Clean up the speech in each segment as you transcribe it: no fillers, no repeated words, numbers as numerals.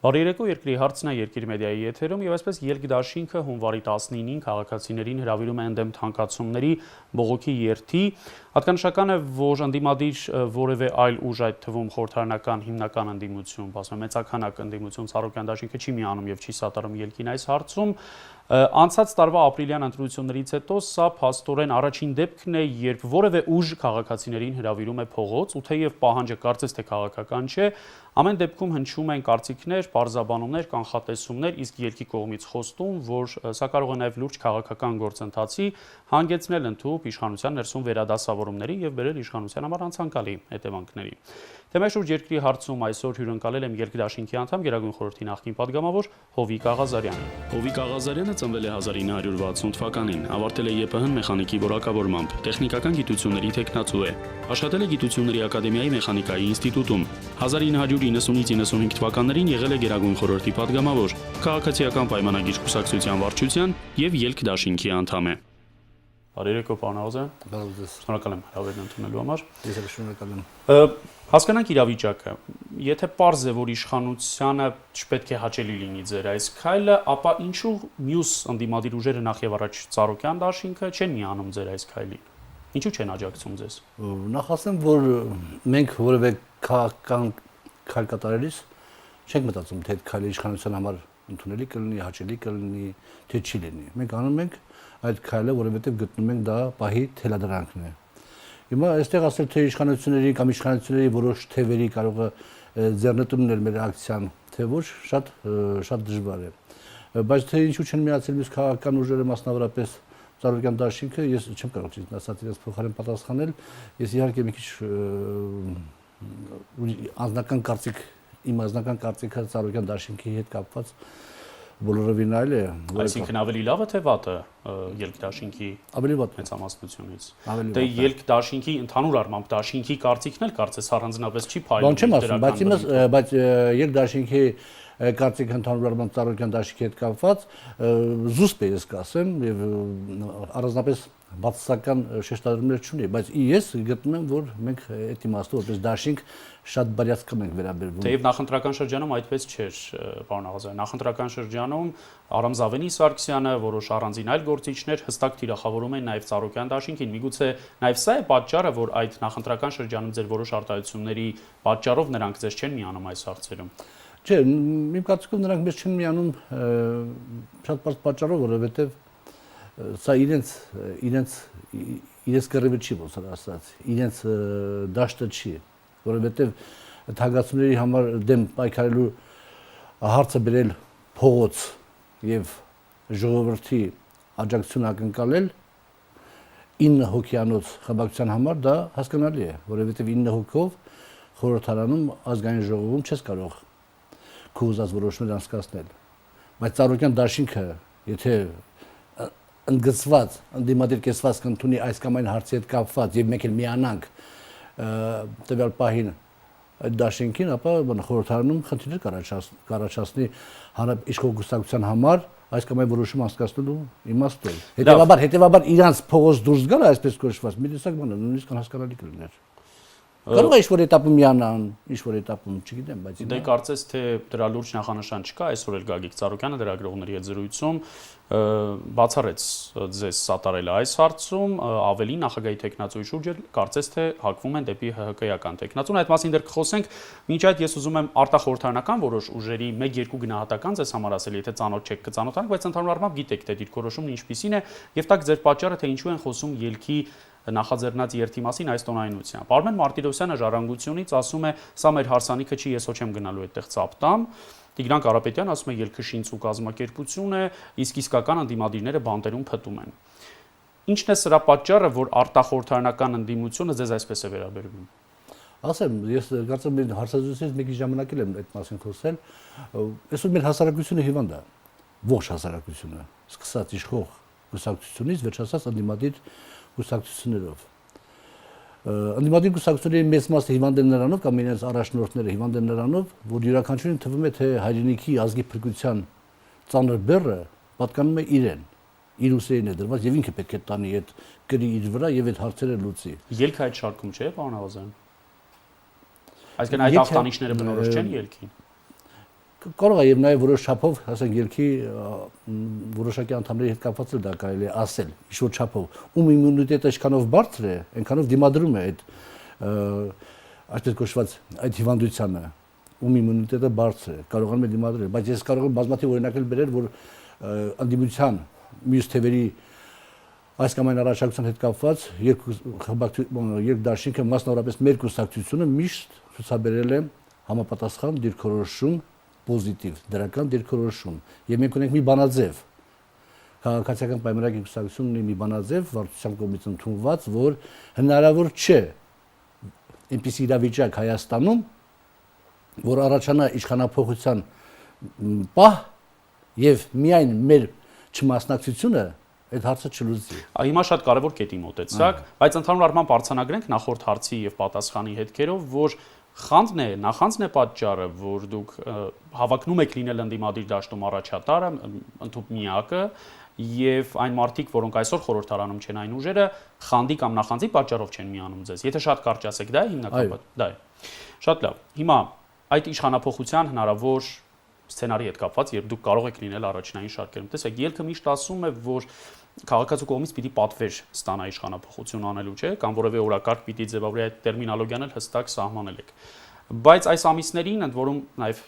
Բարի երեկո, Երկրի հարցն է Երկրի մեդիայի եթերում եւ այսպես ելք դաշինքը հունվարի 19-ին քաղաքացիներին հրավիրում է ընդդեմ թանկացումների բողոքի երթի։ Հատկանշական է, որ ընդդիմադիր որևէ այլ ուժ, այդ թվում խորհրդարանական հիմնական ընդդիմություն, ասում եմ մեծաքանակ ընդդիմություն Ծառուկյան դաշինքը չի միանում եւ չի սատարում ելքին այս հարցում։ Անցած տարվա ապրիլյան ընտրություններից հետո սա փաստորեն առաջին դեպքն է, երբ որևէ ուժ քաղաքացիներին հրավիրում է փողոց, ու թեև պահանջը կարծես թե քաղաքական չէ, ամեն դեպքում հնչում են կարծիքներ, պարզաբանումներ, կանխատեսումներ, իսկ ելքի կողմից խոստում, որ սա կարող է նաև լուրջ քաղաքական գործընթացի հանգեցնել ընդհանուր իշխանության ներսում վերադասավորումների եւ բերել իշխանության համար անցանկալի հետևանքների։ Թեմայի շուրջ Երկրի հարցում այսօր հյուրընկալել եմ Ելք դաշինքի անդամ Գերագույն խորհրդի նախկին падգամավոր Հովիկ Աղազարյանը։ Հովիկ Աղազարյանը ծնվել է 1960 թվականին, ավարտել է ԵՊՀ-ն մեխանիկի որակավորմամբ, տեխնիկական գիտությունների թեկնածու է, աշխատել է Գիտությունների ակադեմիայի մեխանիկայի ինստիտուտում, 1990-95 թվականներին եղել է Գերագույն խորհրդի падգամավոր, քաղաքացիական պայմանագիր կուսակցության վարչության եւ Ելք դաշինքի անդամ է։ Բարի երեկո, պարոն Աղազարյան։ Շնորհակալ եմ հրավերն ընդունելու համար։ Ես էլ շնորհակալ եմ։ Հասկանանք իրավիճակը։ Եթե պարզ է, որ իշխանությանը չպետք է հաճելի լինի ձեր այս քայլը, ապա ինչու մյուս ընդդիմադիր ուժերը նախ եւ առաջ Ծառուկյան դաշինքը չեն միանում ձեր այս քայլին։ Ինչու չեն աջակցում ձեզ։ Նախ ասեմ, որ մենք որևէ քաղաքական քայլ կատարելիս չենք մտածում, թե այդ քայլը իշխանության համար ընդունելի կլինի, հաճելի կլինի, թե չի լինի։ Մենք անում ենք այդ քայլը, որովհետև գտնում ենք դա պահի թելադրանքն է։ Հիմա այստեղ ասել, թե իշխանությունների կամ իշխանությունների որոշ թևերի կարող է ձեռնտու լինել մեր ակցիան, թե ոչ, շատ դժվար է։ Բայց թե ինչու չեն միացել մյուս քաղաքական ուժերը, մասնավորապես Ծառուկյան դաշինքը, ես չեմ կարող ճիշտ ասած իրենց փոխարեն պատասխանել, ես իհարկե մի քիչ անձնական կարծիք, իմ անձնական կարծիքը Ծառուկյան դաշինքի հետ կապված բոլորովին այլ է։ Այսինքն ավելի լավը թե վատը Ելք դաշինքի ավելի վատ մեծամասնությունից։ Դե Ելք դաշինքի ընդհանուր առմամբ դաշինքի կարծիքն էլ կարծես առանձնապես չի փայլում։ Բան չեմ ասում, բայց Ելք դաշինքի կարծիքը ընդհանուր առմամբ Ծառուկյան դաշինքի հետ կապված զուսպ է, ես կասեմ, եւ առանձնապես բացասական շեշտադրումներ չունի, բայց ես գտնում եմ, որ մենք այդ իմաստով որպես դաշինք շատ բարյացակամ ենք վերաբերվում։ Թեև նախընտրական շրջանում այդպես չէր, պարոն Աղազարյան, նախընտրական շրջանում Արամզավենի Սարգսյանը, որոշ առանձին այլ գործիչներ հստակ թիրախավորում են նաև Ծառուկյան դաշինքին։ Միգուցե նաև սա է պատճառը, որ այդ նախընտրական շրջանում ձեր որոշ արտահայտությունների պատճառով նրանք ձեզ չեն միանում այս հարցերում։ Չէ, իմ կարծիքով նրանք մեզ չեն միանում շատ բարձ պատճառով, որովհետև սա իրենց կռիվը չի, ոնց որ ասած, իրենց դաշտը չի, որովհետև թագացումների համար դեմ պայքարելու հարցը բերել փողոց եւ ժողովրդի աջակցություն ակնկալել 9 հոգյանոց խմբակցության համար դա հասկանալի է, որովհետև 9 հոգով խորհրդարանում ազգային ժողովում չես կարող քո ուզած որոշումներ անցկացնել, բայց Ծառուկյան դաշինքը, եթե ընդգծված, ընդդիմադիր կեսված կընդունի այս կամ այն հարցի հետ կապված եւ մենք էլ միանանք տվյալ պահին այդ դաշինքին, ապա խորհրդարանում խնդիրներ կառաջացնի իշխող կուսակցության համար այս կամ այն որոշում անցկացնելու իմաստով։ Հետևաբար իրանց փողոց դուրս գալը այսպես կոչված մի տեսակ բան է, նույնիսկ հասկանալի կլիներ։ Կարող է ինչ-որ этаպում միանան, ինչ-որ этаպում, չգիտեմ, բայց դե կարծես թե դրա լուրջ նախանշան չկա, այսօր էլ Գագիկ Ծառուկյանը դերագրողների հետ զրույցում բացառեց ձեզ սատարել այս հարցում, ավելի նախագահի տեխնացուի շուրջ էլ կարծես թե հակվում են դեպի ՀՀԿ-ական տեխնացուն, այդ մասին դեռ կխոսենք, մինչ այդ ես ուզում եմ արտախորհրդարանական որոշ ուժերի 1-2 գնահատական ձեզ համար ասել, եթե ծանոթ չեք կծանոթանաք, բայց ընդհանուր առմամբ գիտեք թե դիրքորոշումն ինչպիսին է, եւ տակ ձեր պատճառը թե ինչու են խոսում ելքի նախաձեռնած երթի մասին այս տոնայնությամբ։ Արմեն Մարտիրոսյանը ժառանգությունից ասում է, սա մեր հարսանիքը չի, ես ոչ եմ գնալու այդտեղ ծապտամ։ Տիգրան Կարապետյանը ասում է, ելքը շինց ու կազմակերպություն է, իսկ իսկական ընդդիմադիրները բանտերում փտում են։ Ինչն է սրա պատճառը, որ արտախորհրդարանական ընդդիմությունը ձեզ այսպես է վերաբերվում։ Ասեմ, ես կարծեմ մեր հարցազրույցից մի քիչ ժամանակ եմ այդ մասին խոսել։ Այսօր մեր հասարակությունը հիվանդ է, ողջ հասարակությունը, սկսած իշխող կուսակցությունից վերջացած ընդդիմադիր կուսակցություններով։ Ընդդիմադիր կուսակցությունների մեծ մասը հիվանդ են նրանով կամ իրենց առաջնորդները հիվանդ են նրանով, որ յուրաքանչյուրին թվում է, թե հայրենիքի ազգի փրկության ծանր բեռը պատկանում է իրեն, իր ուսերին է դրված եւ ինքը պետք է տանի այդ գրի իր վրա եւ այդ հարցերը լուծի։ Ելքը այդ շարքում չէ, պարոն Աղազարյան։ Այսինքն այդ ախտանիշները բնորոշ չեն ելքին։ կարող է եւ նաեւ որոշ չափով, ասենք երկրի որոշակի անդամների հետ կապված էլ դա կարելի է ասել, ինչ-որ չափով, ում իմունիտետը ինչքանով բարձր է, այնքանով դիմադրում է այդ այսպես կոչված այդ հիվանդությանը, ում իմունիտետը բարձր է, կարողանում է դիմադրել, բայց ես կարող եմ բազմաթիվ օրինակներ բերել, որ անդիմության մյուս թևերի այս կամ այն առաջարկության հետ կապված երկդաշինքը մասնավորապես մեր կուսակցությունը միշտ ցուցաբերել է համապատասխան դիրքորոշում պոզիտիվ, դրական դիրքորոշում։ Եվ մենք ունենք մի բանաձև, քաղաքացիական պայմանագրի կուսակցությունն ունի մի բանաձև, վարչության կողմից ընդունված, որ հնարավոր չէ այնպիսի իրավիճակ Հայաստանում, որ առաջանա իշխանափոխության պահ եւ միայն մեր չմասնակցությունը այդ հարցը չլուծի։ Հիմա շատ կարևոր կետի մոտեցաք, բայց ընդհանուր առմամբ արձանագրենք նախորդ հարցի եւ պատասխանի հետքերով, որ նախանձն է պատճառը, որ դուք հավակնում եք լինել ընդդիմադիր դաշտում առաջատարը, ընդհանուր միակը, եւ այն մարդիկ, որոնք այսօր խորհրդարանում չեն այն ուժերը, խանդի կամ նախանձի պատճառով չեն միանում ձեզ։ Եթե շատ կարճ ասեք, դա է հիմնական դա է։ Շատ լավ։ Հիմա այդ իշխանափոխության հնարավոր սցենարի հետ կապված, երբ դուք կարող եք լինել առաջնային շարքերում։ Տեսեք, ելքը միշտ ասում է, որ քաղաքացու կողմից պիտի պատվեր ստանա իշխանափոխություն անելու, չէ՞, կամ որևէ օրակարգ պիտի ձևավորի, այդ տերմինոլոգիան էլ հստակ սահմանել եք։ Բայց այս ամիսներին, ընդ որում նաև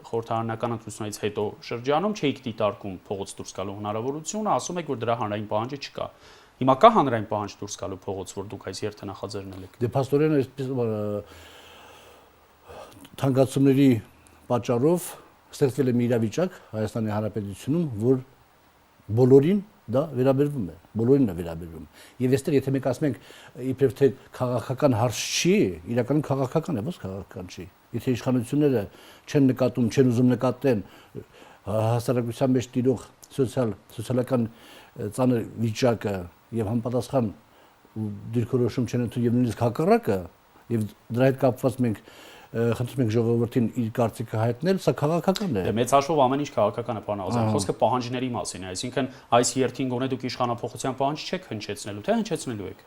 խորհրդարանական ընտրությունից հետո շրջանում չէիք դիտարկում փողոց դուրս գալու հնարավորությունը, ասում եք, որ դրա հանրային պահանջը չկա։ Հիմա կա հանրային պահանջ դուրս գալու փողոց, որ դուք այս երթը նախաձեռնել եք։ Դե փաստորեն այսպես թանկացումների պատճառով ստեղծվել է մի իրավիճակ Հայաստանի Հանրապետությունում, որ բոլորին դա վերաբերվում է, բոլորին է վերաբերվում։ Եվ այստեղ եթե մենք ասում ենք իբրև թե քաղաքական հարց չի, իրականում քաղաքական է, ոչ քաղաքական չի։ Եթե իշխանությունները չեն նկատում, չեն ուզում նկատեն հասարակության մեջ տիրող սոցիալական ծանր վիճակը եւ համապատասխան դիրքորոշում չեն ընդունում եւ նույնիսկ հակառակը, եւ դրա հետ կապված մենք խնդրում ենք ժողովրդին իր կարծիքը հայտնել, սա քաղաքական է։ Դե մեծ հաշվով ամեն ինչ քաղաքական է, պարոն Աղազարյան, խոսքը պահանջների մասին է, այսինքն այս երթին գոնե դուք իշխանափոխության պահանջ չեք հնչեցնելու, թե հնչեցնելու եք։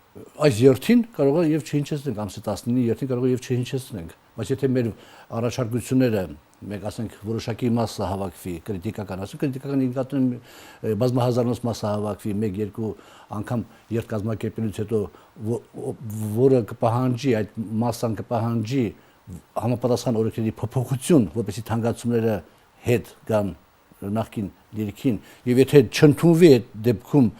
Այս երթին կարող է եւ չհնչեցնենք, ամսի 19-ի երթին կարող է եւ չհնչեցնենք, բայց եթե մեր առաջարկությունները, մենք ասենք որոշակի մասը հավաքվի, քրիտիկական, ասենք քրիտիկական ինքնատուն բազմահազարանոց մասը հավաքվի, 1-2 անգամ երթ կազմակերպելուց հետո որը կպահանջի, այդ մասսան կպահանջի համապատասխան օրենքների փոփոխություն, որպեսզի թանկացումները հետ գան նախքին դիրքին, եւ եթե չընդունվի այդ դեպքում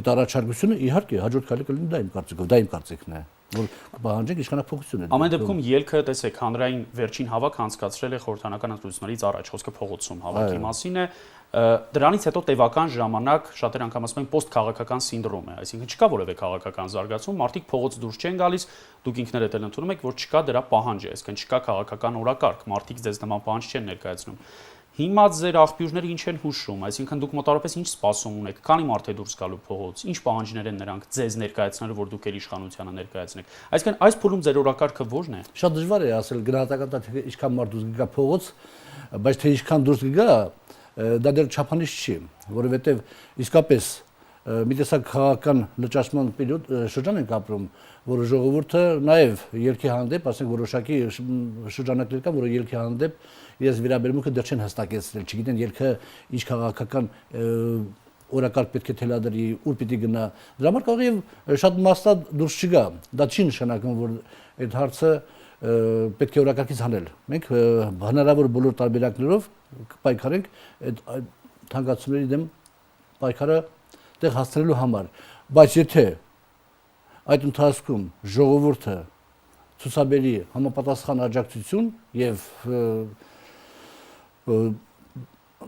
այդ առաջարկությունը, իհարկե հաջորդ քայլը կլինի դա իմ կարծիքով, դա իմ կարծիքն է, որ կպահանջենք իշխանափոխություն։ Ամեն դեպքում ելքը, տեսեք, հանրային վերջին հավաք անցկացրել է խորհրդարանական ընտրություններից առաջ, խոսքը փողոցում հավաքի մասին է, դրանից հետո տևական ժամանակ շատեր անգամ ասում են post-քաղաքական սինդրոմ է, այսինքն չկա որևէ քաղաքական զարգացում, մարդիկ փողոց դուրս չեն գալիս, դուք ինքներդ էլ ընդունում եք, որ չկա դրա պահանջը, այսինքն չկա քաղաքական օրակարգ, մարդիկ ձեզ նման պահանջ չեն ներկայացնում։ Հիմա ձեր աղբյուրները ինչ են հուշում, այսինքն դուք մոտավորապես ինչ սպասում ունեք, քանի մարդ է դուրս գալու փողոց, ինչ պահանջներ են նրանք ձեզ ներկայացնելու, որ դուք էլ իշխանությանը ներկայացնեք։ Այսինքն այս փուլում ձեր օրակարգը ո՞րն է։ Շատ դժվար է ասել գնահատական տալ, թե ինչքան մարդ դուրս գա փողոց, բայց թե ինչքան դուրս գա, դա դեռ չափանիշ չի, որովհետև իսկապես մի տեսակ քաղաքական լճացման շրջան ենք ապրում, որ ժողովուրդը նաև ելքի հանդեպ, ասենք որոշակի շրջանակներ կան, որ ելքի հանդեպ իրենց վերաբերմունքը դեռ չեն հստակեցրել, չգիտեն ելքը ինչ քաղաքական օրակարգ պետք է թելադրի, ուր պիտի գնա։ Դրա համար կարող է շատ մասնա դուրս չգա։ Դա չի նշանակում, որ այդ հարցը պետք է օրակարգից հանել։ Մենք հնարավոր բոլոր տարբերակներով կպայքարենք այդ թանկացումների դեմ պայքարը տեղ հասցնելու համար, բայց եթե այդ ընթացքում ժողովուրդը ցուցաբերի համապատասխան աջակցություն եւ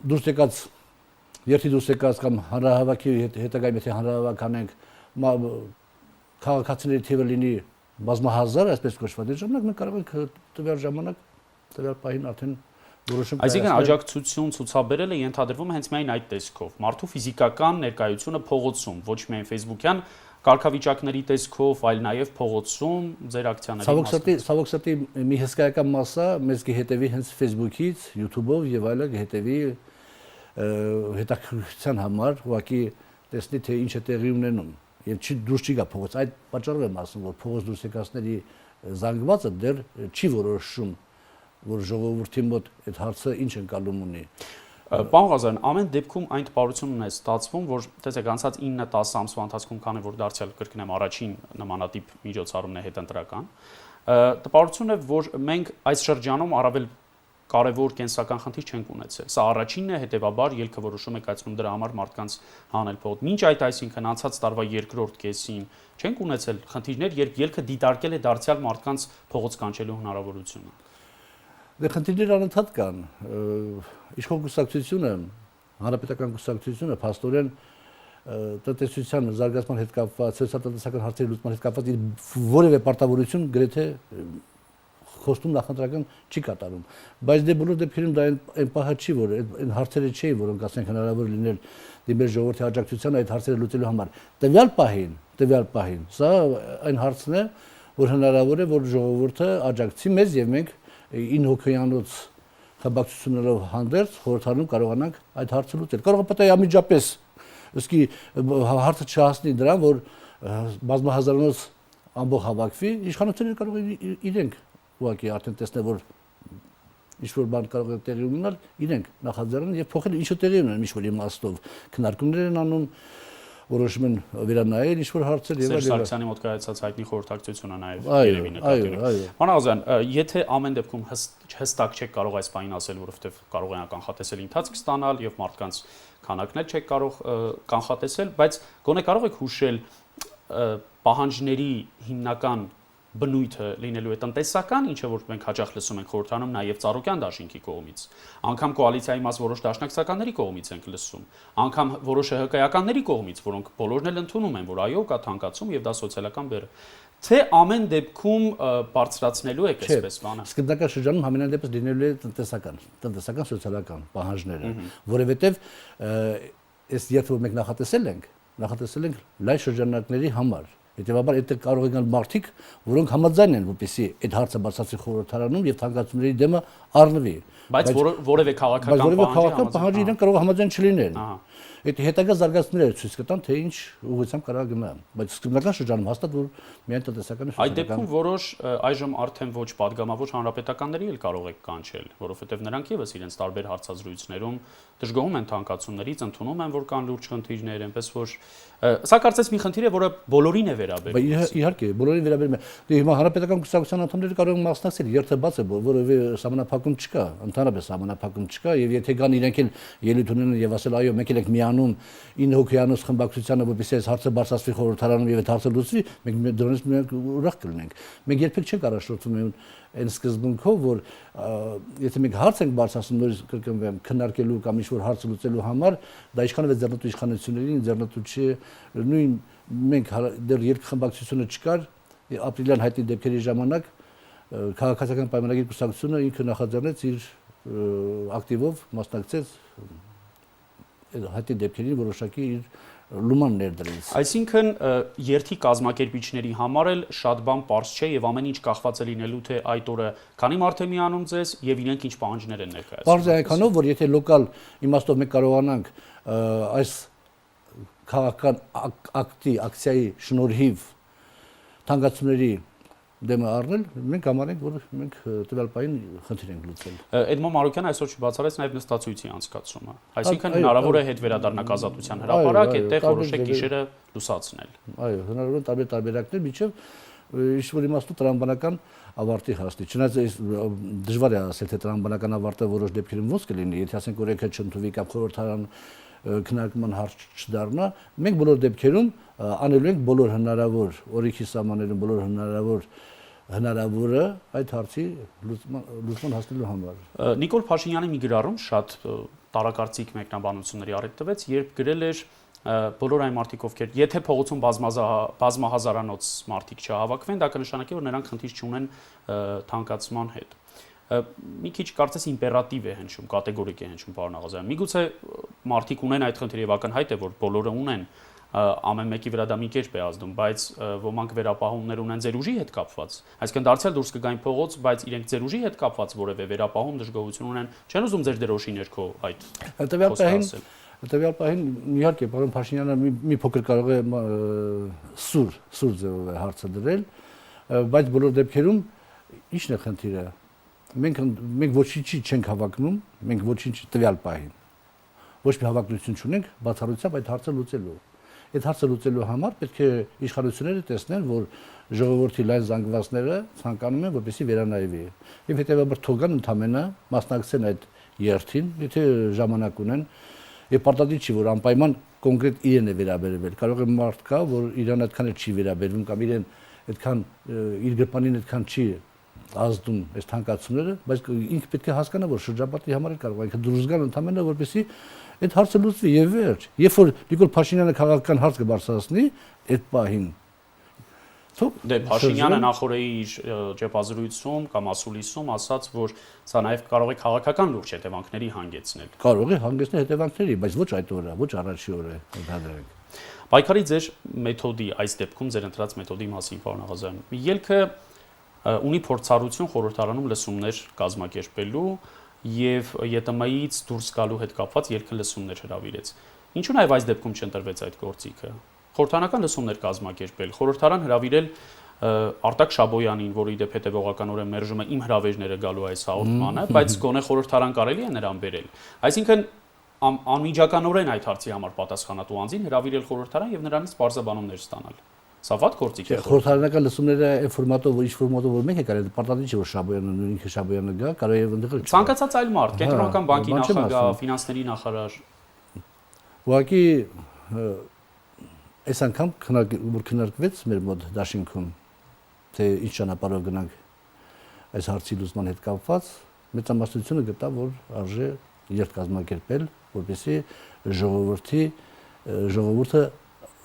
դուրս եկած երթի դուրս եկած կամ հանրահավաքի հետագայում եթե հանրահավաք անենք քաղաքացիների թիվը լինի բազմահազար, այսպես կոչված, ժամանակ մենք կարող ենք տվյալ ժամանակ, տվյալ պահին արդեն որոշում կայացնել։ Այսինքն աջակցություն ցուցաբերելը ենթադրվում է հենց միայն այդ տեսքով։ Մարդու ֆիզիկական ներկայությունը փողոցում, ոչ միայն Facebook-յան կարգավիճակների տեսքով, այլ նաև փողոցում ձեր ակցիաների Ցավոք սրտի մի հսկայական մասը մեզ կհետևի հենց Facebook-ից, YouTube-ով եւ այլը կհետևի հետաքրքրության համար, ուղղակի տեսնի թե ինչ է տեղի ունենում եւ դուրս չի գա փողոց։ Այդ պատճառով եմ ասում, որ փողոց դուրս եկածների զանգվածը դեռ չի որոշում որ ժողովրդի մոտ այդ հարցը ինչ ընկալում ունի։ Պարոն Ղազարյան, ամեն դեպքում այն տպավորությունն է ստացվում, որ տեսեք անցած 9-10 ամսվա ընթացքում քանի որ դարձյալ կրկնեմ առաջին նմանատիպ միջոցառումն է հետընտրական, տպավորությունն է, որ մենք այս շրջանում առավել կարևոր կենսական խնդիր չենք ունեցել։ Սա առաջինն է, հետևաբար ելքը որոշում եք կայացնում դրա համար մարդկանց հանել փողոց։ Մինչ այդ, այսինքն անցած տարվա երկրորդ կեսին չենք ունեցել խնդիրներ, երբ ելքը դիտարկել է դարձյալ մարդկանց փողոց կանչելու հնարավորությունը։ Դե խնդիրներ անընդհատ կան։ Իշխող կուսակցությունը, հանրապետական կուսակցությունը փաստորեն տնտեսության զարգացման հետ կապված, սոցիալ-տնտեսական հարցերի լուծման հետ կապված որևէ պարտավորություն գրեթե խոստում նախընտրական չի կատարում, բայց դե բոլոր դեպքերում դա այն պահը չի, որ այն հարցերը չէին, որոնք ասենք հնարավոր լինել դիմել ժողովրդի աջակցության այդ հարցերը լուծելու համար։ Տվյալ պահին, սա այն հարցն է, որ հնարավոր է, որ ժողովուրդը աջակցի մեզ եւ մենք 9 հոգեյանոց խմբակցություններով հանդերձ խորհրդարանում կարողանանք այդ հարցը լուծել։ Կարող է պետք է անմիջապես ըսկի հարցը չհասնի դրան, որ բազմահազարանոց ամբողջ հավաքվի, իշխանությունները կարող են իրենք ուղղակի արդեն տեսնել, որ ինչ-որ բան կարող է տեղի ունենալ, իրենք նախաձեռնեն եւ փոխել ինչ-որ տեղի ունեն ինչ-որ իմաստով քննարկումներ են անում, որոշում են վերանայել ինչ-որ հարցեր եւ այլն։ Սարգսյանի մոտ կայացած հայտնի խորհրդակցությունը նաեւ երևի նկատի ունի։ Պարոն Աղազարյան, եթե ամեն դեպքում հստակ չեք կարող այս բանին ասել, որովհետեւ կարող են կանխատեսել ընթացք ստանալ եւ մարդկանց քանակն էլ չեք կարող կանխատեսել, բայց գոնե կարող եք հուշել պահանջների հիմնական բնույթը լինելու է տնտեսական, ինչը որ մենք հաճախ լսում ենք խորհրդանում նաև Ծառուկյան դաշինքի կողմից, անգամ կոալիցիայի մաս որոշ դաշնակցականների կողմից ենք լսում, անգամ որոշ ՀՀԿ-ականների կողմից, որոնք բոլորն էլ ընդունում են, որ այո, կա թանկացում եւ դա սոցիալական բեռ է։ Թե ամեն դեպքում բարձրացնելու եք այսպես բանը։ Սկզբնական շրջանում համենայն դեպս լինելու է տնտեսական սոցիալական պահանջները, որովհետեւ այս երբ որ մենք նախատեսել ենք լայն շրջանակների համար։ Հետևաբար այդ կարող են գալ մարդիկ, որոնք համաձայն են, որպեսզի այդ հարցը բարձրացի խորհրդարանում եւ թանկացումների դեմը առնվի։ Բայց որևէ քաղաքական պահանջի իրենք կարող համաձայն չլինեն։ Այդ հետագա զարգացումները ցույց կտան, թե ինչ ուղղությամբ կարող գնա, բայց սկզբնական շրջանում հաստատ որ միայն տնտեսական է։ Այդ դեպքում որոշ այժմ արդեն ոչ падգամավոր հանրապետականների էլ կարող եք կանչել, որովհետև նրանք եւս իրենց տարբեր հարցազրույցներում դժգոհում են թանկացումներից, ընդունում են, որ կան լուրջ խնդիրներ, այնպես որ սա կարծես մի խնդիր է, որը բոլորին է վերաբերում։ Իհարկե, բոլորին վերաբերում է։ Դե հիմա հանրապետական կուսակցության անդամները կարող են մասնակցել, երթը բաց է, որովհետեւ սահմանափակում չկա, ընդհանրապես սահմանափակում չկա, եւ եթե կան իրենք էլ ելույթ ունենան եւ ասել այո, մենք էլ ենք միանում 9 հոգեյանոց խմբակցությանը, որպեսզի այս հարցը բարձրացվի խորհրդարանում եւ այդ հարցը լուծվի, մենք դրանից մենք ուրախ կլինենք։ Մենք երբեք չենք առաջնորդում այն սկզբունքով, որ եթե մենք հարց ենք բարձրացնում նորից կրկնվեմ քննարկելու կամ ինչ-որ հարց լուծելու համար, դա իշխանով է ձեռնտու իշխանություններին, ձեռնտու չի նույն մենք դեռ երկխմբակցությունը չկար, ապրիլյան հայտնի դեպքերի ժամանակ քաղաքացիական պայմանագիր կուսակցությունը ինքը նախաձեռնեց իր ակտիվով մասնակցեց հայտնի դեպքերի որոշակի իր լուման ներդրեց։ Այսինքն երթի կազմակերպիչների համար էլ շատ բան պարզ չէ եւ ամեն ինչ կախված է լինելու թե այդ օրը քանի մարդ է միանում ձեզ եւ իրենք ինչ պահանջներ են ներկայացնում։ Պարզ է այնքանով, որ եթե լոկալ իմաստով մենք կարողանանք այս քաղաքական ակցիայի շնորհիվ թանկացումների դեմը առնել, մենք համարենք, որ մենք տվյալ պահին խնդիր ենք լուծել։ Էդմոն Մարուկյանը այսօր չբացառեց նաև նստածույցի անցկացումը։ Այսինքն հնարավոր է հետ վերադառնաք ազատության հրապարակ, այդտեղ որոշեք գիշերը լուսացնել։ Այո, հնարավոր է տարբեր տարբերակներ, միջև ինչ-որ իմաստով տրամաբանական ավարտի հասնի։ Չնայած դժվար է ասել, թե տրամաբանական ավարտը որոշ դեպքերում ոնց կլինի, եթե ասենք օրենքը չընդունվի կամ խորհրդարան քննարկման հարց չդառնա, մենք բոլոր դեպքերում անելու ենք բոլոր հնարավոր օրենքի սահմաններում բոլոր հնարավորը այդ հարցի լուծման հասնելու համար։ Նիկոլ Փաշինյանի մի գրառում շատ տարակարծիք մեկնաբանությունների առիթ տվեց, երբ գրել էր բոլոր այն մարդիկ, ովքեր եթե փողոցում բազմահազարանոց մարդիկ չհավաքվեն, դա կնշանակի, որ նրանք խնդիր չունեն թանկացման հետ։ Մի քիչ կարծես իմպերատիվ է հնչում, կատեգորիկ է հնչում, պարոն Աղազարյան։ Միգուցե մարդիկ ունեն այդ խնդիրը եւ ակնհայտ է, որ բոլորը ունեն, ամեն մեկի վրա դա մի կերպ է ազդում, բայց ոմանք վերապահումներ ունեն ձեր ուժի հետ կապված։ Այսինքն դարձյալ դուրս կգային փողոց, բայց իրենք ձեր ուժի հետ կապված որևէ վերապահում դժգոհություն ունեն, չեն ուզում ձեր դրոշի ներքո այդ Տվյալ պահին իհարկե պարոն Փաշինյանը մի փոքր կարող է սուր ձևով է հարցը դրել, բայց բոլոր դեպքերում ի՞նչն է խնդիրը։ մենք ոչինչի չենք հավակնում, մենք ոչինչ տվյալ պահին։ Ոչ մի հավակնություն չունենք բացառությամբ այդ հարցը լուծելու։ Այդ հարցը լուծելու համար պետք է իշխանությունները տեսնեն, որ ժողովրդի լայն զանգվածները ցանկանում են, որպեսզի վերանայվի։ Եվ հետեւաբար թողան ընդամենը մասնակցեն այդ երթին, եթե ժամանակ ունեն, եւ պարտադիր չի, որ անպայման կոնկրետ իրեն է վերաբերվել։ Կարող է մարդ կա, որ իրան այդքան էլ չի վերաբերվում կամ իրեն այդքան իր գրպանին այդքան չի ազդում այս թանկացումները, բայց ինքը պետք է հասկանա, որ շրջապատի համար էլ կարող է ինքը դուրս գալ ընդամենը, որպեսզի այդ հարցը լուծվի եւ վերջ։ Երբ որ Նիկոլ Փաշինյանը քաղաքական հարց կբարձրացնի, այդ պահին Դե Փաշինյանը նախորդի իր ճեպազրույցում կամ ասուլիսում ասաց, որ սա նաև կարող է քաղաքական լուրջ հետևանքների հանգեցնել։ Կարող է հանգեցնել հետևանքների, բայց ոչ այդ օրը, ոչ առաջի օրը ընդհանրենք։ Պայքարի ձեր մեթոդի, այս դեպքում ձեր ընտրած մեթոդի մասին, պարոն Աղազարյան, ելքը ունի փորձառություն խորհրդարանում լսումներ կազմակերպելու եւ ԵՏՄ-ից դուրս գալու հետ կապված ելքը լսումներ հրավիրեց։ Ինչու նաև այս դեպքում չընտրվեց այդ գործիքը։ Խորհրդարանական լսումներ կազմակերպել, խորհրդարան հրավիրել Արտակ Շաբոյանին, որը իդեպ հետևողականորեն մերժում է իմ հրավերները գալու այս հաղորդմանը, բայց գոնե խորհրդարան կարելի է նրան բերել։ Այսինքն անմիջականորեն այդ հարցի համար պատասխանատու անձին հրավիրել խորհրդարան եւ նրանից բարձրաբանումներ ստանալ։ Սա վատ գործիք է։ Խորհրդարանական լսումները այն ֆորմատով, ինչ ֆորմատով որ մենք ենք արել, պարտադիր չէ որ Շաբոյանը ինքը Շաբոյանը գա, կարող է ընդդեմ ցանկացած այլ մարդ, կենտրոնական բանկի նախագահ, ֆինանսների նախարար։ Ուղղակի այս անգամ որ քննարկվեց մեր մոտ դաշինքում, թե ինչ ճանապարհով գնանք այս հարցի լուծման հետ կապված, մեծամասնությունը գտա, որ արժե երթ կազմակերպել, որպեսզի ժողովուրդը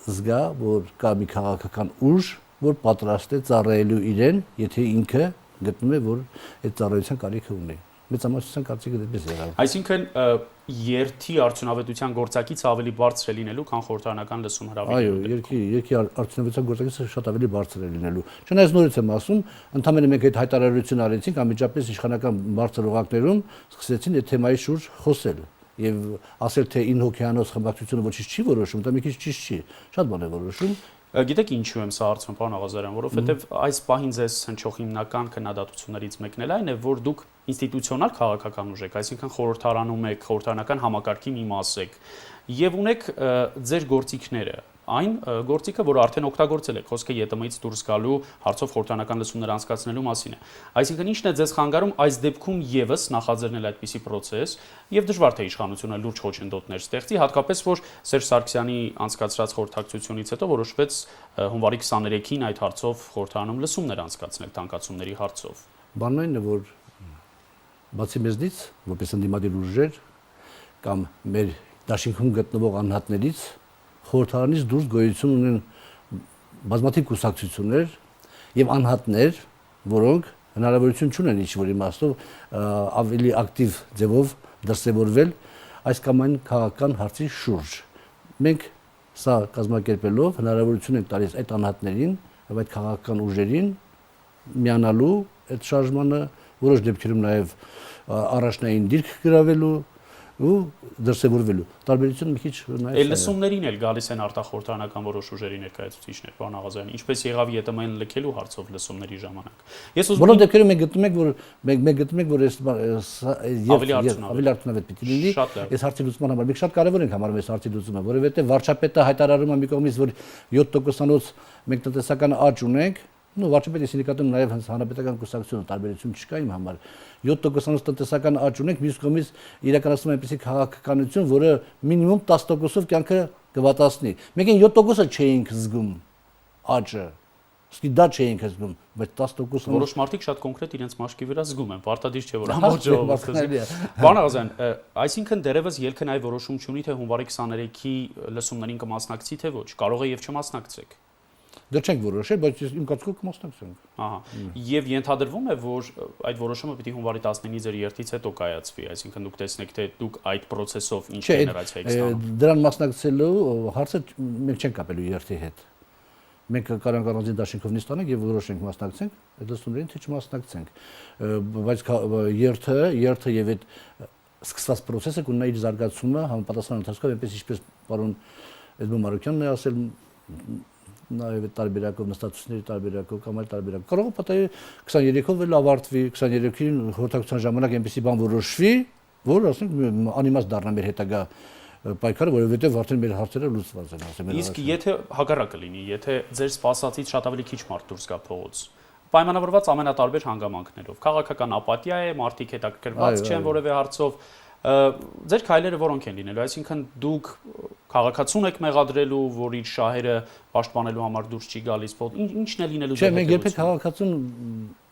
զգա, որ կա մի քաղաքական ուժ, որ պատրաստ է ծառայելու իրեն, եթե ինքը գտնում է, որ այդ ծառայության կարիքը ունի։ Մեծամասնության կարծիքը դեպս եղավ։ Այսինքն երթի արդյունավետության գործակից ավելի բարձր է լինելու, քան խորհրդարանական լսում հրավիրելու։ Այո, երկի արդյունավետության գործակիցը շատ ավելի բարձր է լինելու։ Չնայած նորից եմ ասում, ընդհանրապես մենք այդ հայտարարություն արեցինք, անմիջապես իշխանական բարձր օղակներում սկսեցին այդ թեմայի շուրջ խոսել եւ ասել թե ին հոգեանոց խմբակցությունը ոչինչ չի որոշում, դա մի քիչ ճիշտ չի, շատ բան է որոշում։ Գիտեք ինչու եմ սա հարցում, պարոն Աղազարյան, որովհետեւ այս պահին ձեզ հնչող հիմնական քննադատություններից մեկն էլ այն է, որ դուք ինստիտուցիոնալ քաղաքական ուժ եք, այսինքն խորհրդարանում եք, խորհրդարանական համակարգի մի մաս եք եւ ունեք ձեր գործիքները, այն գործիքը, որը արդեն օգտագործել եք, խոսքը ԵՏՄ-ից դուրս գալու հարցով խորհրդարանական լսումներ անցկացնելու մասին է։ Այսինքն ինչն է ձեզ խանգարում այս դեպքում եւս նախաձեռնել այդպիսի process եւ դժվար թե իշխանությունը լուրջ խոչընդոտներ ստեղծի, հատկապես որ Սերժ Սարգսյանի անցկացրած խորհրդակցությունից հետո որոշվեց հունվարի 23-ին այդ հարցով խորհրդարանում լսումներ անցկացնել տանկացումների հարցով։ Բանն այն է, որ բացի մեզնից, որպես ընդդիմադիր ուժեր կամ մեր դաշինքում գտնվող անհատներից խորհրդարանից դուրս գոյություն ունեն բազմաթիվ կուսակցություններ եւ անհատներ, որոնք հնարավորություն չունեն ինչ-որ իմաստով ավելի ակտիվ ձևով դրսևորվել այս կամ այն քաղաքական հարցի շուրջ։ Մենք սա կազմակերպելով հնարավորություն ենք տալիս այդ անհատներին եւ այդ քաղաքական ուժերին միանալու այդ շարժմանը, որոշ դեպքերում նաեւ առաջնային դիրք գրավելու ու դրսևորվելու։ Տարբերությունը մի քիչ նաև Էլ լսումներին էլ գալիս են արտախորհրդարանական որոշ ուժերի ներկայացուցիչներ, պարոն Աղազարյան, ինչպես եղավ ԵՏՄ-ին լքելու հարցով լսումների ժամանակ։ Ես ուզում եմ բոլոր դեպքերում մենք գտնում ենք, որ ավելի արդյունավետ պիտի լինի այս հարցի լուծման համար։ Մենք շատ կարևոր ենք համարում այս հարցի լուծումը, որովհետև վարչապետը հայտարարում է մի կողմից, որ 7%-անոց մենք տնտեսական աճ ունենք, Ну, վարչապետի սինդիկատում նաև հանրապետական կուսակցությունը տարբերություն չկա իմ համար 7%-անոց տնտեսական աճ ունենք, մյուս կողմից իրականացնում այնպեսի քաղաքականություն, որը մինիմում 10%-ով կյանքը կվատացնի։ Մենք այն 7%-ը չէինք զգում աճը, իսկ դա չէինք զգում, բայց 10%-ը որոշ մարդիկ շատ կոնկրետ իրենց մաշկի վրա զգում են, պարտադիր չէ որ ամբողջ ժողովուրդը։ Պարոն Աղազարյան, այսինքն դերևս ելքը նաև որոշում չունի, թե հունվարի 23-ի լսումներին կմասնակցի թե ոչ, կարող է եւ չմասնակցեք։ Դեռ չենք որոշել, բայց իմ կարծիքով կմասնակցենք։ Ահա։ Եվ ենթադրվում է, որ այդ որոշումը պիտի հունվարի 19-ի ձեր երթից հետո կայացվի, այսինքն դուք տեսնեք, թե դուք այդ process-ով ինչ գեներացիա եք ստանում։ Դրան մասնակցելու հարցը մենք չենք կապելու երթի հետ։ Մենք կարող ենք առանձին դաշինքով նիստ անենք եւ որոշենք մասնակցենք, այդ լսումներին թե չմասնակցենք։ Բայց երթը եւ այդ սկսված process-ը կունենա իր զարգացումը համապատասխան ընթացքով, այնպես ինչպես պարոն Էդմոն Մարուկյանն է ասել նաև տարբերակով նստածությունների տարբերակով կամ այլ տարբերակ։ Կարող է պատահի 23-ով էլ ավարտվի, 23-ին խորհրդակցության ժամանակ այնպեսի բան որոշվի, որ ասենք անիմաստ դառնա մեր հետագա պայքարը, որովհետև արդեն մեր հարցերը լուծված են, ասեմ։ Իսկ եթե հակառակը լինի, եթե ձեր սպասածից շատ ավելի քիչ մարդ դուրս գա փողոց, պայմանավորված ամենատարբեր հանգամանքներով, քաղաքական ապաթիա է, մարդիկ հետաքրքրված չեն որևէ հարցով, ձեր քայլերը որոնք են լինելու, այսինքն դուք քաղաքացուն եք մեղադրելու, որ իր շահերը պաշտպանելու համար դուրս չի գալիս, ինչն է լինելու դեր հետևությունը։ Չէ, մենք երբեք քաղաքացուն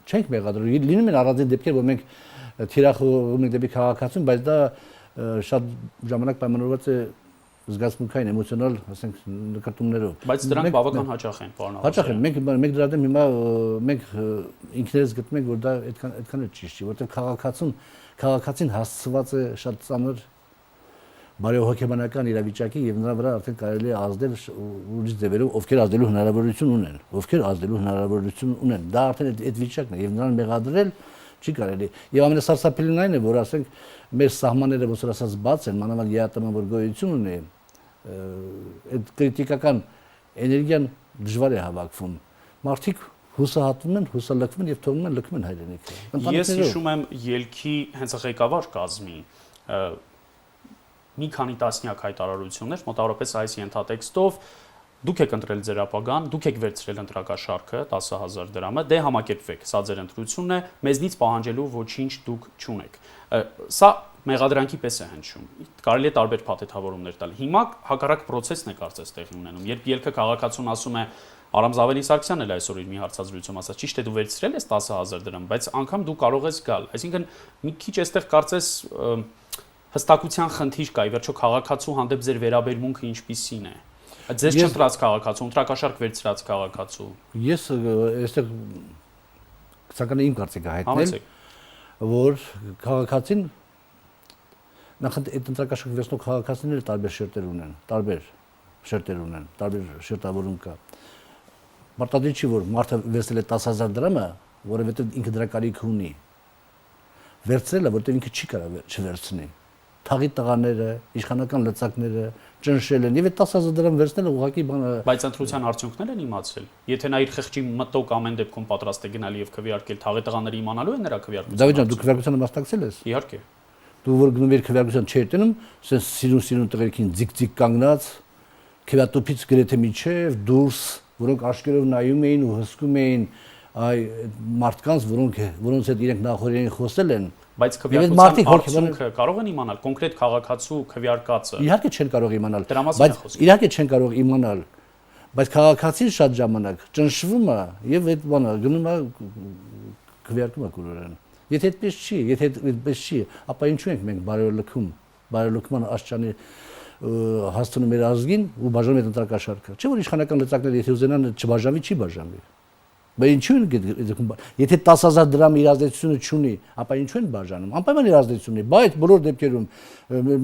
չենք մեղադրելու, լինում են առանձին դեպքեր, որ մենք թիրախում ենք դեպի քաղաքացուն, բայց դա շատ ժամանակ պայմանավորված է զգացմունքային, էմոցիոնալ, ասենք, նկատումներով։ Բայց դրանք բավական հաճախ են, պարոն Աղազարյան։ Հաճախ են, մենք դրա դեմ հիմա մենք ինքներս գտնում ենք, որ դա այդքան էլ ճիշտ չի, որովհետև քաղաքացին հասցված է շատ ծանր բարեհոգեբանական իրավիճակի եւ նրա վրա արդեն կարելի է ազդել ուրիշ ձևերով, ովքեր ազդելու հնարավորություն ունեն։ Դա արդեն այդ վիճակն է եւ նրան մեղադրել չի կարելի։ Եվ ամենասարսափելին այն է, որ ասենք մեր սահմանները ոնց որ ասած բաց են, մանավանդ ԵԱՏՄ-ն որ գոյություն ունի, այդ կրիտիկական էներգիան դժվար է հավաքվում։ Մարդիկ հուսահատվում են, հուսալքվում եւ թողնում են լքվում հայրենիքը։ Ես հիշում եմ ելքի հենց ղեկավար կազմի մի քանի տասնյակ հայտարարություններ, մոտավորապես այս ենթատեքստով դուք եք ընտրել ձեր ապագան, դուք եք վերցրել ընտրակաշառքը 10,000 դրամը, դե համակերպվեք, սա ձեր ընտրությունն է, մեզնից պահանջելու ոչինչ դուք չունեք։ Սա մեղադրանքի պես է հնչում։ Կարելի է տարբեր փաթեթավորումներ տալ։ Հիմա հակառակ process-ն է կարծես տեղի ունենում։ Երբ ելքը քաղաքացուն ասում է Արամ Զավելի Սարգսյանն էլ այսօր իր մի հարցազրույցում ասաց, ճիշտ է դու վերցրել ես 10,000 դրամ, բայց անգամ դու կարող ես գալ։ Այսինքն մի քիչ այստեղ կարծես հստակության խնդիր կա, ի վերջո քաղաքացու հանդեպ ձեր վերաբերմունքը ինչպիսին է։ Ձեզ չընտրած քաղաքացու, ընտրակաշառք վերցրած քաղաքացու։ Ես այստեղ ցանկանում եմ իմ կարծիքը հայտնել, որ քաղաքացին նախ այդ ընտրակաշառք վերցնող քաղաքացիները տարբեր շերտեր ունեն, տարբեր շերտավորում կա։ Մարտադիր չի, որ մարդը վերցրել է 10,000 դրամը, որովհետև ինքը դրա կարիքը ունի։ Վերցրել է, որովհետև ինքը չի կարող չվերցնի։ Թաղի տղաները, իշխանական լծակները ճնշել են, եւ այդ 10,000 դրամ վերցնելը ուղղակի բանը։ Բայց ընտրության արդյունքներն են իմացել։ Եթե նա իր խղճի մտոք ամեն դեպքում պատրաստ է գնալ եւ քվեարկել, թաղի տղաները իմանալու են նրա քվեարկությունը։ Դավիթ ջան, դու քվեարկությանը մասնակցել ես։ Իհարկե։ Դու որ գնում ես քվեարկության չէ տնում, ասես սիրուն տղերքին ձիգ-ձիգ կանգնած, քվեատոփից գրեթե միջև դուրս, որոնք աշկերով նայում էին ու հսկում էին այ մարդկանց, որոնց հետ իրենք նախորդին խոսել են։ Բայց քվեարկության արդյունքը կարող են իմանալ կոնկրետ քաղաքացու քվեարկածը։ Իհարկե չեն կարող իմանալ, բայց իհարկե չեն կարող իմանալ, բայց քաղաքացին շատ ժամանակ ճնշվում է եւ այդ բանը գնում է քվեարկում է կուրորեն։ Եթե այդպես չի, եթե այդպես չի, ապա ինչու ենք մենք բարելքման աշճանի հասցնում մեր ազգին ու բաժանում այդ ընտրակաշառքը։ Չէ՞ որ իշխանական լծակները եթե ուզենան չբաժանվի, չի բաժանվի։ Բայց ինչու են եթե 10,000 դրամ իր ազդեցությունը չունի, ապա ինչու են բաժանում։ Անպայման իր ազդեցությունն է, բայց բոլոր դեպքերում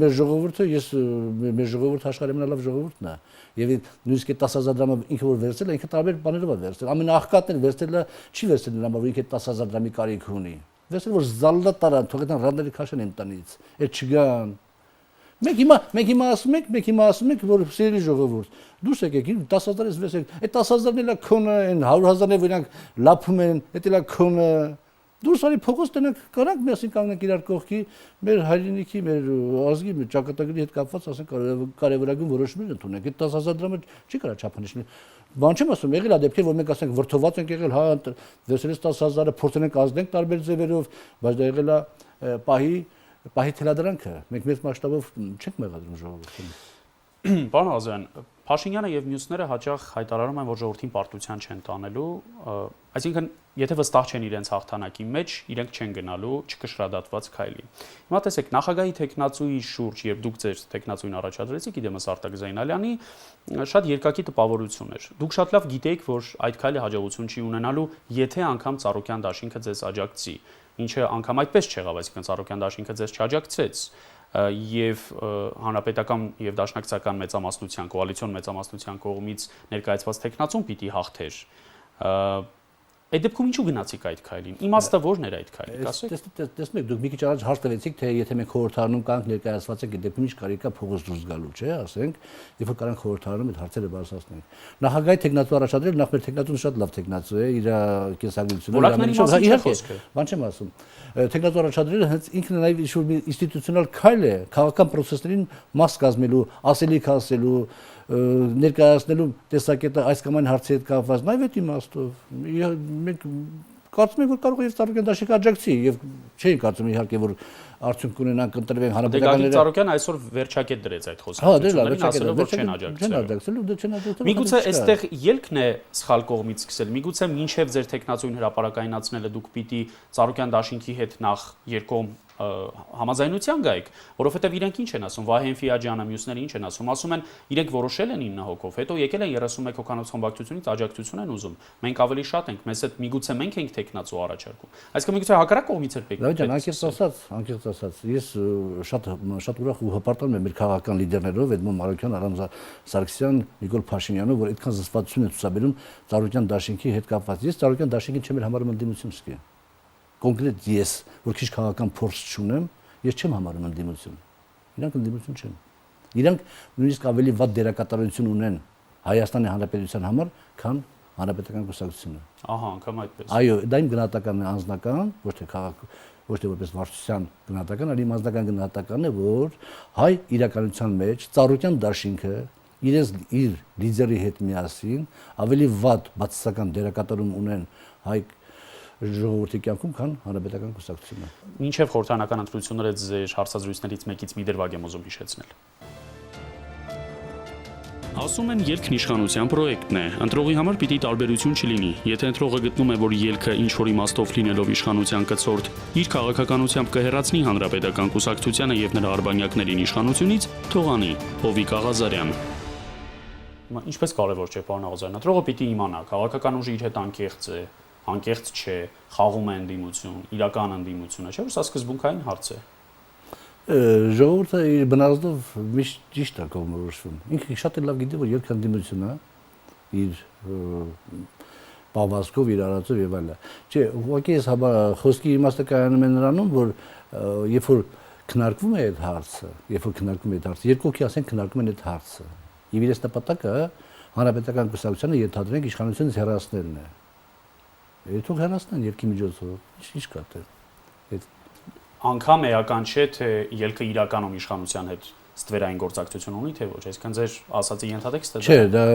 մեր ժողովուրդը աշխարհի ամենալավ ժողովուրդն է։ Եվ նույնիսկ այդ 10,000 դրամը ինքը որ վերցրել է, ինքը տարբեր բաներով է վերցրել։ Ամենաաղքատն է վերցրել է, չի վերցրել նրա համար, որ ինքը 10,000 դրամի կարիք ունի։ Վերցրել որ զալլա տարան, թող այդան ռադների քաշեն են տնից։ Այդ չգան։ Մենք հիմա ասում ենք, որ սիրելի ժողովուրդ, դուրս եկեք, 10,000 ես վերցրեք, այդ 10,000-ն էլ քոնը են, 100,000-ը որ իրանք լափում են, այդ էլ քոնը։ Դուրս արի փողոց տնենք, կարանք միասին կանգնենք իրար կողքի, մեր հայրենիքի, մեր ազգի, մեր ճակատագրի հետ կապված, ասենք կարևորագույն որոշումներ ընդունենք։ Այդ 10,000 դրամը չի կարա չափանիշել։ Բան չեմ ասում, եղել է դեպքեր, որ մենք ասենք վրթոված ենք եղել, հա, վերցրել 10,000-ը փորձել ենք ազդենք տարբեր ձևերով, բայց դա եղել է պահի թելադրանքը, մենք մեծ մասշտաբով չենք մեղադրում ժողովրդին։ Պարոն Աղազարյան, Փաշինյանը եւ մյուսները հաճախ հայտարարում են, որ ժողովրդին պարտության չեն տանելու, այսինքն եթե վստահ չեն իրենց հաղթանակի մեջ, իրենք չեն գնալու չկշռադատված քայլի։ Հիմա տեսեք, նախագահի տեխնացուի շուրջ, երբ դուք ձեր տեխնացուին առաջադրեցիք, իդեմս Արտակ Զայնալյանի, շատ երկակի տպավորություն էր։ Դուք շատ լավ գիտեիք, որ այդ քայլը հաջողություն չի ունենալու, եթե անգամ Ծառուկյան դաշինքը ձեզ աջակցի, ինչը անգամ այդպես չեղավ, այսինքն Ծառուկյան դաշինքը ձեզ չաջակցեց։ Եվ հանրապետական եւ դաշնակցական մեծամասնության կոալիցիոն մեծամասնության կողմից ներկայացված տեխնացուն պիտի հաղթեր։ Այդ դեպքում ինչու գնացիք այդ քայլին։ Իմաստը ո՞րն էր այդ քայլի, ասեք։ Տեսնում եք, դուք մի քիչ առաջ հարց տվեցիք, թե եթե մենք խորհրդարանում կանք ներկայացված եք, այդ դեպքում ինչ կարիք կա փողոց դուրս գալու, չէ, ասենք, երբ որ կարանք խորհրդարանում այդ հարցերը բարձրացնենք։ Նախագահի տեխնատու առաջադրել, նախ մեր տեխնատուն շատ լավ տեխնատու է, իր կենսագրությունը, իհարկե, բան չեմ ասում։ Տեխնատու առաջադրելը հենց ինքն նաև ինչ-որ մի ինստիտուցիոնալ քայլ է, քաղաքական process-ներին մաս կազմելու, ասելիք ասելու, ներկայացնելու տեսակետը այս կամ այն հարցի հետ կապված, նաև այդ իմաստով մենք կարծում ենք, որ կարող է եւ Ծառուկյան դաշինքը աջակցի եւ չէին կարծում իհարկե որ արդյունք կունենան կընտրվեն հանրապետականները։ Ծառուկյան այսօր վերջակետ դրեց այդ խոսակցություններին, ասելով որ չեն աջակցել։ Միգուցե այստեղ ելքն է սխալ կողմից սկսել։ Միգուցե մինչև ձեր տեխնացուին հրապարակայնացնելը դուք պիտի Ծառուկյան դաշինքի հետ նախ երկկողմ համաձայնության գայիք, որովհետև իրենք ինչ են ասում, Վահեն Ֆիաջյանը, մյուսները ինչ են ասում են իրենք որոշել են 9 հոգով, հետո եկել են 31 հոգանոց խմբակցությունից աջակցություն են ուզում։ Մենք ավելի շատ ենք, մեզ հետ միգուցե մենք ենք տեխնացու առաջարկում։ Այսինքն միգուցե հակառակ կողմից էր պետք։ Անկեղծ ասած, ես շատ ուրախ ու հպարտանում եմ մեր քաղաքական լիդերներով, Էդմոն Մարոկյան, Արամ Սարգսյան, Նիկոլ Փաշինյանով, որ այդքան զսպվածություն են ցուցաբերում Ծառուկյան դաշինքի հետ կապված։ Ես Ծառուկյան դաշինքին չեմ համարում ընդդիմություն սկի։ Կոնկրետ ես, որ քիչ քաղաքական փորձ չունեմ, ես չեմ համարում ընդդիմություն։ Իրանք ընդդիմություն չեն։ Իրանք նույնիսկ ավելի վատ դերակատարություն ունեն Հայաստանի Հանրապետության համար, քան Հանրապետական կուսակցությունը։ Ահա, անգամ այդպես։ Այո, դա իմ գնահատականն է անձնական, ոչ թե որպես վարչության գնահատական, այլ իմ անձնական գնահատականն է, որ հայ իրականության մեջ Ծառուկյան դաշինքը իր լիդերի հետ միասին ավելի վատ բացասական դերակատարում ունեն հայ ժողովրդի կյանքում, քան հանրապետական կուսակցությունը։ Մինչև խորհրդարանական ընտրությունները ձեր հարցազրույցներից մեկից մի դրվագ եմ ուզում հիշեցնել։ Ասում են ելքն իշխանության պրոյեկտն է, ընտրողի համար պիտի տարբերություն չլինի, եթե ընտրողը գտնում է, որ ելքը ինչ-որ իմաստով լինելով իշխանության կցորդ, իր քաղաքականությամբ կհեռացնի հանրապետական կուսակցությանը եւ նրա արբանյակներին իշխանությունից, թող անի, Հովիկ Աղազարյան։ Ինչպես կարևոր չէ, պարոն Աղազարյան, ընտրողը պիտի իմանա, քաղաքական ուժը իր հետ անկեղծ չէ, խաղում է ընդդիմություն, իրական ընդդիմությունը, չէ՞ որ սա սկզբունքային հարց է։ Ժողովուրդը իր բնազդով միշտ ճիշտ է կողմնորոշվում։ Ինքը շատ լավ գիտի, որ երբ ընդդիմությունը իր բավազգով, իր արածով եւ այլն։ Չէ, ուղղակի ես խոսքի իմաստը կայանում է նրանում, որ երբ որ քննարկվում է այդ հարցը, երկու հոգի ասեն քննարկում են այդ հարցը։ Եվ իրենց նպատակը հանրապետական կուսակցությանը ենթադրենք իշխանությունից հեռացնելն է։ Թող հեռացնեն ելքի միջոցով, ինչ կա դե։ Անգամ էական չէ, թե ելքը իրականում իշխանության հետ ստվերային գործակցություն ունի, թե ոչ, այսինքն ձեր ասածի ենթատեքստը դա։ Չէ, դա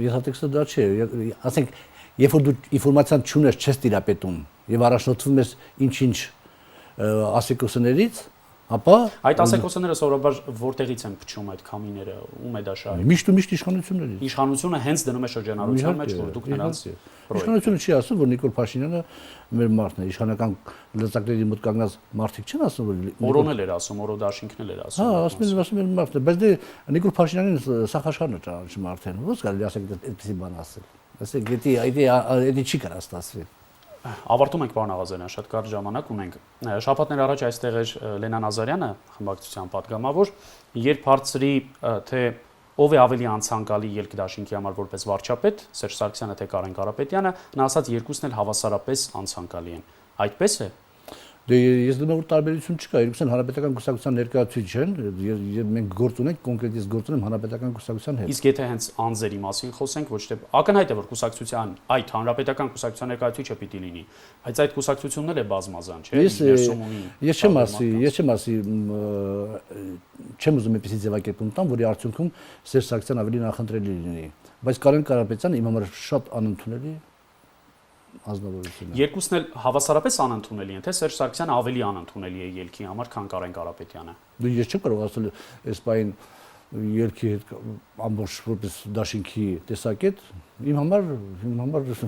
ենթատեքստը դա չէ, ասենք, երբ որ դու ինֆորմացիան չունես, չես տիրապետում եւ առաջնորդվում ես ինչ-ինչ ասեկոսներից, ապա այդ ասեկոսները սովորաբար որտեղից են փչում այդ քամիները, ում է դա շահի։ Միշտ ու միշտ իշխանություններից։ Իշխանությունը հենց դնում է շրջանառության մեջ, որ դուք նրանց իշխանությունը չի ասում, որ Նիկոլ Փաշինյանը մեր մարդն է, իշխանական լծակների մոտ կանգնած մարդիկ չեն ասում, որ Օրոն էլ էր ասում, Օրո դաշինքն էլ էր ասում։ Հա, ասում են մարդն է, բայց դե Նիկոլ Փաշինյանին սախաշխարն է ճանաչում արդեն։ Ո՞նց կարելի ասեք այդպեսի բան ասել։ Ասեք, դա չի կարող ստացվել։ Ավարտում ենք, պարոն Աղազարյան, շատ կարճ ժամանակ ունենք։ Շաբաթներ առաջ այստեղ էր Լենան Ազարյանը, խմբակցության պատգամավոր, երբ հարցրի, թե ով է ավելի անցանկալի ելք դաշինքի համար որպես վարչապետ, Սերժ Սարգսյանը թե Կարեն Կարապետյանը, նա ասաց երկուսն էլ հավասարապես անցանկալի են։ Այդպես է։ Դե ես դնում եմ որ տարբերություն չկա, երկուսն հանրապետական կուսակցության ներկայացուցիչ են, մենք գործ ունենք, կոնկրետ ես գործ ունեմ հանրապետական կուսակցության հետ։ Իսկ եթե հենց անձերի մասին խոսենք, ոչ թե ակնհայտ է որ կուսակցության այդ հանրապետական կուսակցության ներկայացուցիչը պիտի լինի, բայց այդ կուսակցությունն էլ է բազմազան, չէ՞։ Չեմ ուզում այնպեսի ձևակերպում տամ, որի արդյունքում Սերժ Սարգսյան ավելի նախընտրելի լինի, բայց Կարեն Կարապետյանը իմ համար շատ անընդունելի ազնվորություն է։ Երկուսն էլ հավասարապես անընդունելի են, թե Սերժ Սարգսյանը ավելի անընդունելի է ելքի համար, քան Կարեն Կարապետյանը։ Դու ես չեմ կարող ասել այս բային ելքի հետ ամբողջ որպես դաշինքի տեսակետ, իմ համար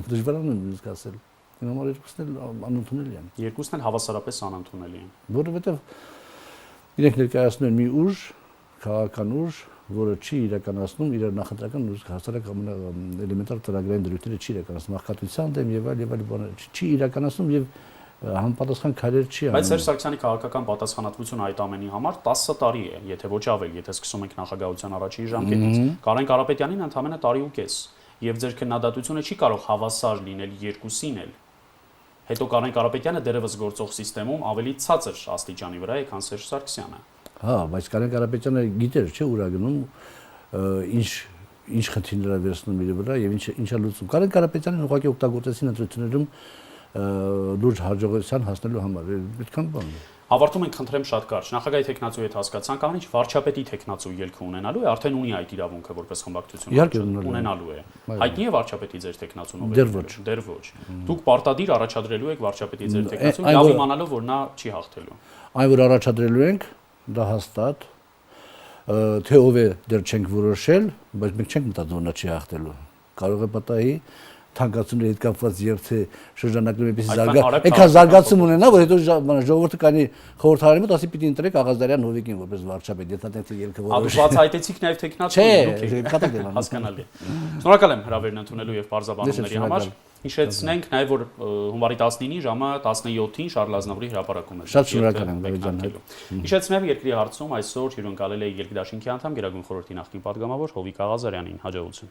դժվարանում եմ իսկ ասել։ Իմ համար երկուսն էլ անընդունելի են։ Երկուսն էլ հավասարապես անընդունելի են։ Որովհետև իրենք ներկայացնում են մի ուժ, քաղաքական ուժ, որը չի իրականացնում իր նախընտրական հասարակ էլեմենտար ծրագրային դրույթները չի իրականացնում աղքատության դեմ եւ այլ բաներ չի իրականացնում եւ համապատասխան քայլեր չի անում։ Բայց Սերժ Սարգսյանի քաղաքական պատասխանատվությունը այդ ամենի համար 10 տարի է, եթե ոչ ավել, եթե սկսում ենք նախագահության առաջին ժամկետից։ Կարեն Կարապետյանին ընդամենը տարի ու կես, եւ ձեր քննադատությունը չի կարող հավասար լինել երկուսին էլ։ Հետո Կարեն Կարապետյանը դերևս գործող համակարգում ավելի ցածր աստիճանի վրա է, քան Սերժ Սարգսյանը։ Հա, բայց Կարեն Կարապետյանը գիտեր, չէ, ուր է գնում, ինչ խնդիրներ է վերցնում իր վրա եւ ինչա լուծում։ Կարեն Կարապետյանին ուղղակի օգտագործեցին ընտրություններում լուրջ հաջողության հասնելու համար։ Այդքան բան է։ Ավարտում ենք, խնդրեմ շատ կարճ։ Նախագահի տեխնացուի հետ հասկացանք, ամեն ինչ վարչապետի տեխնացու ելքը ունենալու է, արդեն ունի այդ իրավունքը որպես խմբակցություն ունենալու է։ Հայտնի է վարչապետի ձեր տեխնացուն ով է։ Դեռ ոչ։ Դուք պարտադիր առաջադրելու եք վարչապետի ձեր տեխնացուն, լավ իմանալով, որ նա չի հաղթելու։ Այն որ առաջադրելու ենք, դա հաստատ, թե ով է դեռ չենք որոշել, բայց մենք չենք մտածում, որ նա չի հաղթելու։ Կարող է պատահի թանկացումների հետ կապված եւ թե շրջանակներում այնքան զարգացում ունենա, որ հետո ժողովուրդը կանի խորհրդարանի մոտ ասի պիտի ընտրեք Աղազարյան Հովիկին որպես վարչապետ, եթե դեռ ելքը որոշ։ Բացահայտեցիք նաեւ տեխնացուն, հասկանալի։ Շնորհակալ եմ հրավերն ընդունելու եւ բարձրաբանումների համար։ Հիշեցնենք նաեւ որ հունվարի 19-ի ժամը 17-ին Շարլ Ազնավուրի հրապարակումն է։ Շատ շնորհակալ եմ, Գարեջան։ Հիշեցնեմ Երկրի հարցում այսօր հյուրընկալել է Երկրի դաշինքի անդամ Գերագույն խորհրդի նախկին պատգամավոր Հովիկ Աղազարյանին։ Հաջողություն։